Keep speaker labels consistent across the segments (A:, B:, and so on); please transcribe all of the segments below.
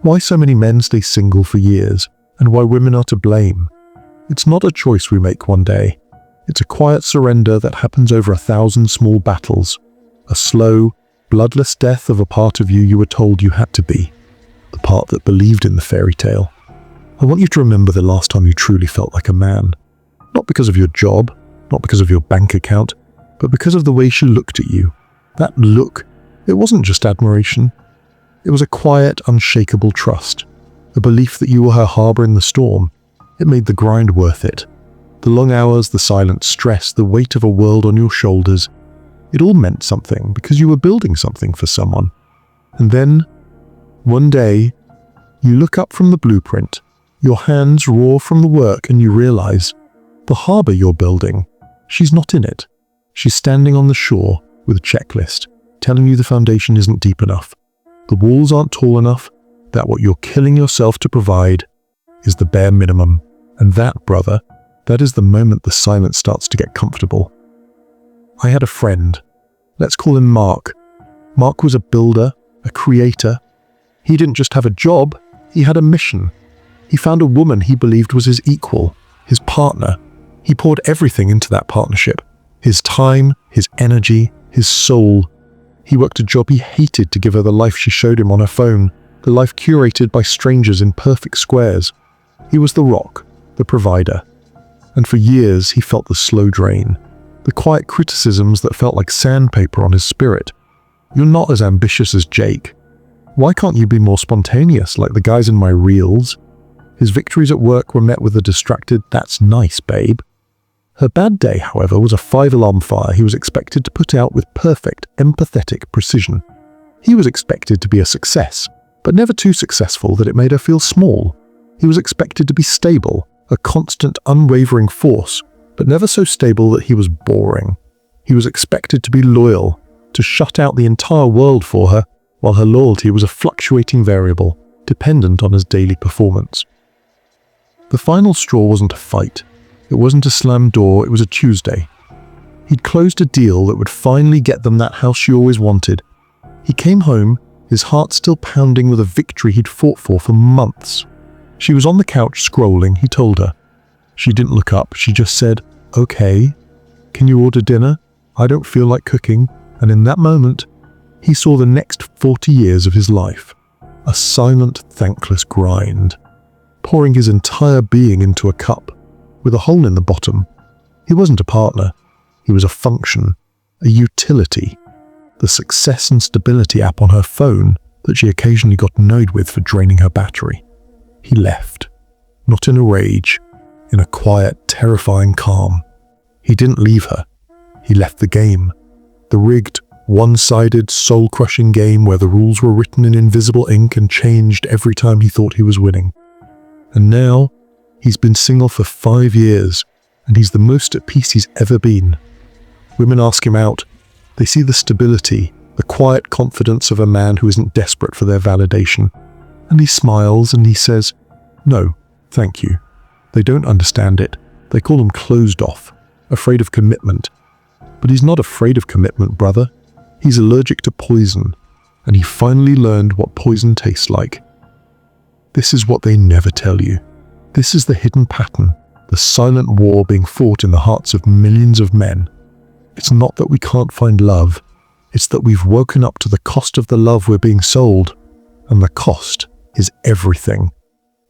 A: Why so many men stay single for years, and why women are to blame. It's not a choice we make one day. It's a quiet surrender that happens over 1,000 small battles. A slow, bloodless death of a part of you were told you had to be. The part that believed in the fairy tale. I want you to remember the last time you truly felt like a man. Not because of your job, not because of your bank account, but because of the way she looked at you. That look, it wasn't just admiration. It was a quiet, unshakable trust. A belief that you were her harbor in the storm. It made the grind worth it. The long hours, the silent stress, the weight of a world on your shoulders. It all meant something because you were building something for someone. And then, one day, you look up from the blueprint, your hands roar from the work, and you realize the harbor you're building, she's not in it. She's standing on the shore with a checklist, telling you the foundation isn't deep enough. The walls aren't tall enough, that what you're killing yourself to provide is the bare minimum. And that, brother, that is the moment the silence starts to get comfortable. I had a friend. Let's call him Mark. Mark was a builder, a creator. He didn't just have a job, he had a mission. He found a woman he believed was his equal, his partner. He poured everything into that partnership. His time, his energy, his soul. He worked a job he hated to give her the life she showed him on her phone, the life curated by strangers in perfect squares. He was the rock, the provider. And for years he felt the slow drain, the quiet criticisms that felt like sandpaper on his spirit. You're not as ambitious as Jake. Why can't you be more spontaneous like the guys in my reels? His victories at work were met with a distracted, "That's nice, babe." Her bad day, however, was a 5-alarm fire he was expected to put out with perfect, empathetic precision. He was expected to be a success, but never too successful that it made her feel small. He was expected to be stable, a constant, unwavering force, but never so stable that he was boring. He was expected to be loyal, to shut out the entire world for her, while her loyalty was a fluctuating variable, dependent on his daily performance. The final straw wasn't a fight. It wasn't a slammed door, it was a Tuesday. He'd closed a deal that would finally get them that house she always wanted. He came home, his heart still pounding with a victory he'd fought for months. She was on the couch scrolling, he told her. She didn't look up, she just said, "Okay, can you order dinner? I don't feel like cooking." And in that moment, he saw the next 40 years of his life. A silent, thankless grind. Pouring his entire being into a cup, with a hole in the bottom. He wasn't a partner. He was a function, a utility. The success and stability app on her phone that she occasionally got annoyed with for draining her battery. He left. Not in a rage, in a quiet, terrifying calm. He didn't leave her. He left the game. The rigged, one-sided, soul-crushing game where the rules were written in invisible ink and changed every time he thought he was winning. And now, he's been single for 5 years, and he's the most at peace he's ever been. Women ask him out. They see the stability, the quiet confidence of a man who isn't desperate for their validation. And he smiles and he says, "No, thank you." They don't understand it. They call him closed off, afraid of commitment. But he's not afraid of commitment, brother. He's allergic to poison, and he finally learned what poison tastes like. This is what they never tell you. This is the hidden pattern, the silent war being fought in the hearts of millions of men. It's not that we can't find love. It's that we've woken up to the cost of the love we're being sold. And the cost is everything.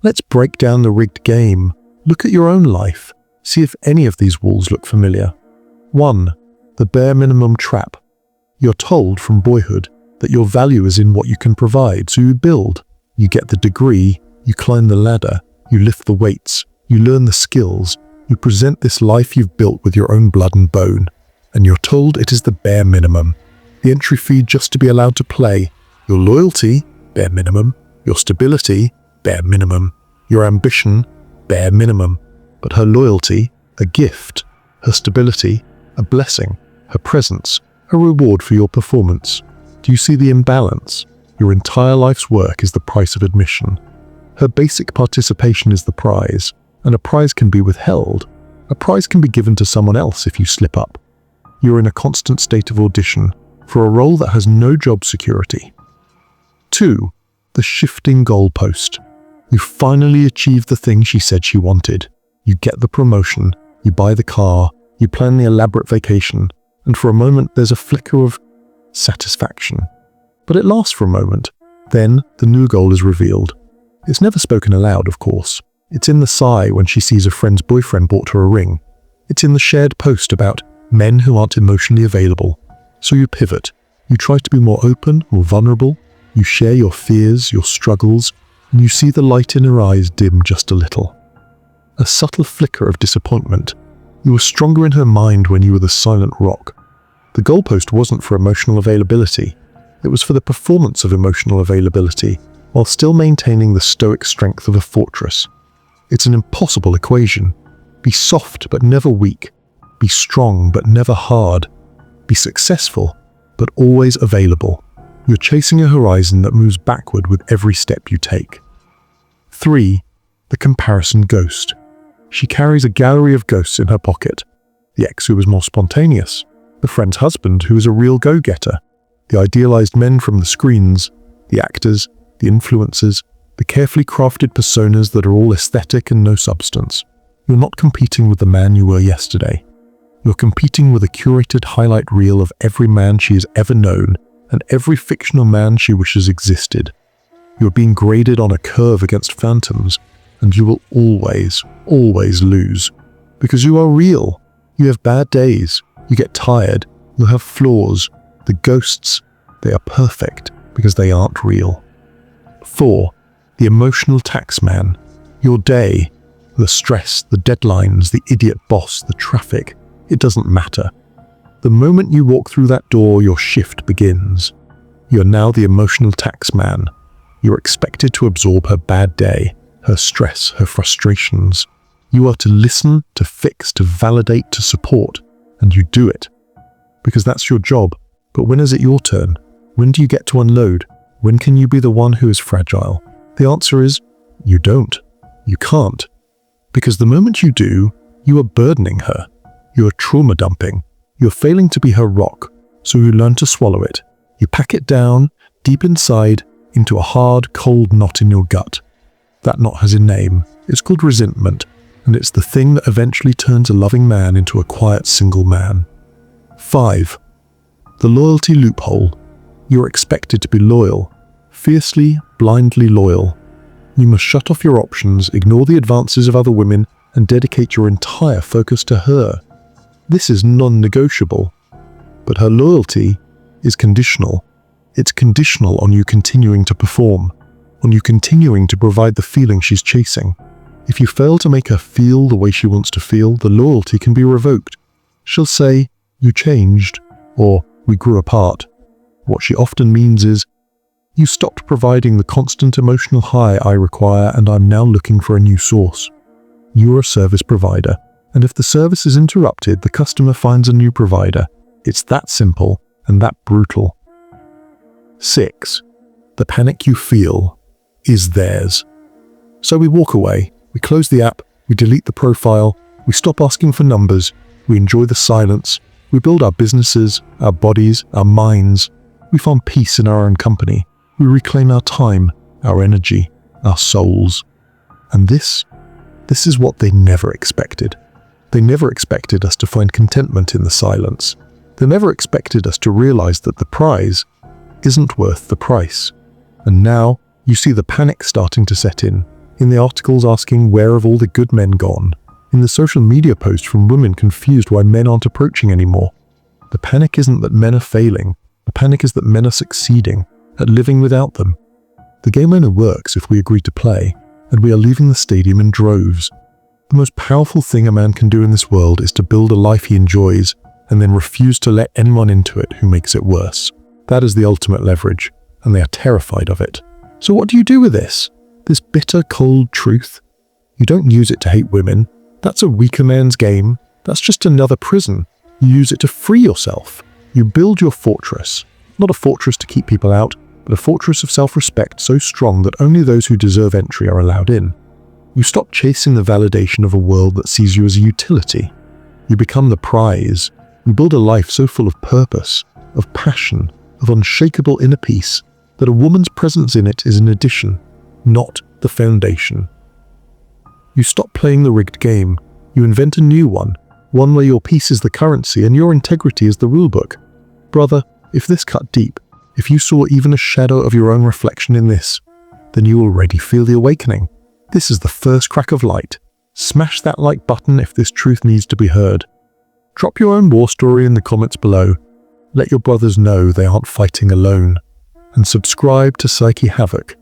A: Let's break down the rigged game. Look at your own life. See if any of these walls look familiar. 1. The bare minimum trap. You're told from boyhood that your value is in what you can provide, so you build. You get the degree, you climb the ladder, you lift the weights, you learn the skills, you present this life you've built with your own blood and bone. And you're told it is the bare minimum. The entry fee just to be allowed to play. Your loyalty, bare minimum. Your stability, bare minimum. Your ambition, bare minimum. But her loyalty, a gift. Her stability, a blessing. Her presence, a reward for your performance. Do you see the imbalance? Your entire life's work is the price of admission. Her basic participation is the prize, and a prize can be withheld. A prize can be given to someone else if you slip up. You're in a constant state of audition for a role that has no job security. 2. The shifting goalpost. You finally achieve the thing she said she wanted. You get the promotion, you buy the car, you plan the elaborate vacation, and for a moment there's a flicker of satisfaction. But it lasts for a moment. Then the new goal is revealed. It's never spoken aloud, of course. It's in the sigh when she sees a friend's boyfriend bought her a ring. It's in the shared post about men who aren't emotionally available. So you pivot. You try to be more open, more vulnerable. You share your fears, your struggles, and you see the light in her eyes dim just a little. A subtle flicker of disappointment. You were stronger in her mind when you were the silent rock. The goalpost wasn't for emotional availability. It was for the performance of emotional availability, while still maintaining the stoic strength of a fortress. It's an impossible equation. Be soft but never weak. Be strong but never hard. Be successful but always available. You're chasing a horizon that moves backward with every step you take. 3. The comparison ghost. She carries a gallery of ghosts in her pocket. The ex who was more spontaneous. The friend's husband who is a real go-getter. The idealized men from the screens. The actors. The influencers. The carefully crafted personas that are all aesthetic and no substance. You're not competing with the man you were yesterday. You're competing with a curated highlight reel of every man she has ever known and every fictional man she wishes existed. You're being graded on a curve against phantoms, and you will always, always lose. Because you are real. You have bad days. You get tired. You have flaws. The ghosts, they are perfect because they aren't real. 4. The emotional tax man. Your day, the stress, the deadlines, the idiot boss, the traffic, it doesn't matter. The moment you walk through that door, your shift begins. You're now the emotional tax man. You're expected to absorb her bad day, her stress, her frustrations. You are to listen, to fix, to validate, to support, and you do it. Because that's your job. But when is it your turn? When do you get to unload? When can you be the one who is fragile? The answer is, you don't. You can't. Because the moment you do, you are burdening her. You are trauma dumping. You're failing to be her rock, so you learn to swallow it. You pack it down, deep inside, into a hard, cold knot in your gut. That knot has a name. It's called resentment, and it's the thing that eventually turns a loving man into a quiet single man. 5. The loyalty loophole. You're expected to be loyal. Fiercely, blindly loyal. You must shut off your options, ignore the advances of other women, and dedicate your entire focus to her. This is non-negotiable. But her loyalty is conditional. It's conditional on you continuing to perform, on you continuing to provide the feeling she's chasing. If you fail to make her feel the way she wants to feel, the loyalty can be revoked. She'll say, "You changed," or "We grew apart." What she often means is, "You stopped providing the constant emotional high I require, and I'm now looking for a new source." You're a service provider, and if the service is interrupted, the customer finds a new provider. It's that simple and that brutal. 6. The panic you feel is theirs. So we walk away, we close the app, we delete the profile, we stop asking for numbers, we enjoy the silence, we build our businesses, our bodies, our minds, we find peace in our own company, we reclaim our time, our energy, our souls. And this is what they never expected. They never expected us to find contentment in the silence. They never expected us to realize that the prize isn't worth the price. And now you see the panic starting to set in the articles asking where have all the good men gone, in the social media posts from women confused why men aren't approaching anymore. The panic isn't that men are failing. The panic is that men are succeeding at living without them. The game only works if we agree to play, and we are leaving the stadium in droves. The most powerful thing a man can do in this world is to build a life he enjoys and then refuse to let anyone into it who makes it worse. That is the ultimate leverage, and they are terrified of it. So what do you do with this? This bitter, cold truth? You don't use it to hate women. That's a weaker man's game. That's just another prison. You use it to free yourself. You build your fortress. Not a fortress to keep people out, but a fortress of self-respect so strong that only those who deserve entry are allowed in. You stop chasing the validation of a world that sees you as a utility. You become the prize. You build a life so full of purpose, of passion, of unshakable inner peace, that a woman's presence in it is an addition, not the foundation. You stop playing the rigged game. You invent a new one where your peace is the currency and your integrity is the rulebook. Brother, if this cut deep, if you saw even a shadow of your own reflection in this, then you already feel the awakening. This is the first crack of light. Smash that like button if this truth needs to be heard. Drop your own war story in the comments below. Let your brothers know they aren't fighting alone. And subscribe to Psyche Havoc.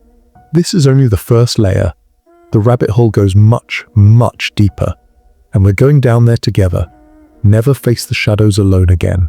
A: This is only the first layer. The rabbit hole goes much, much deeper. And we're going down there together. Never face the shadows alone again.